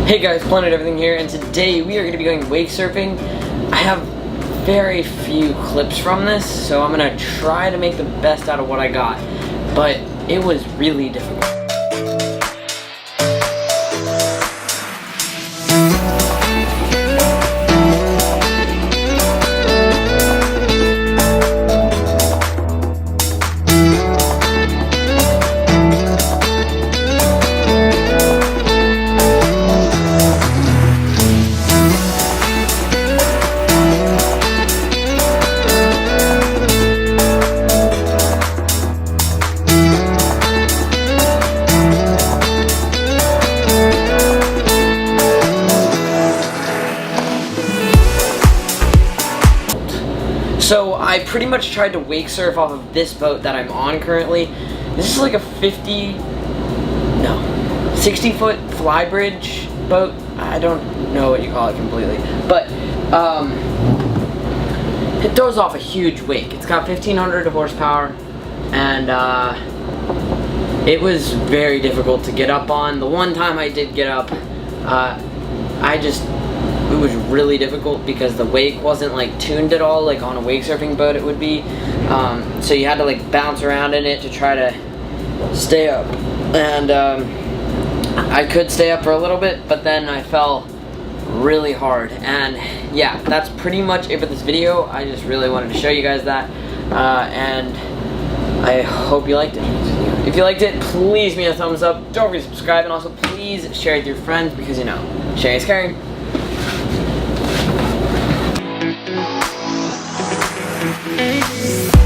Hey guys, Planet Everything here, and today we are going to be going wake surfing. I have very few clips from this, so I'm going to try to make the best out of what I got, but it was really difficult. So I pretty much tried to wake surf off of this boat that I'm on currently. This is like a 60-foot fly bridge boat. I don't know what you call it completely, but it throws off a huge wake. It's got 1,500 horsepower, and it was very difficult to get up on. The one time I did get up, it was really difficult because the wake wasn't like tuned at all like on a wake surfing boat it would be. So you had to like bounce around in it to try to stay up. And I could stay up for a little bit, but then I fell really hard. And yeah, that's pretty much it for this video. I just really wanted to show you guys that. And I hope you liked it. If you liked it, please give me a thumbs up. Don't forget to subscribe, and also please share it with your friends because, you know, sharing is caring. Hey.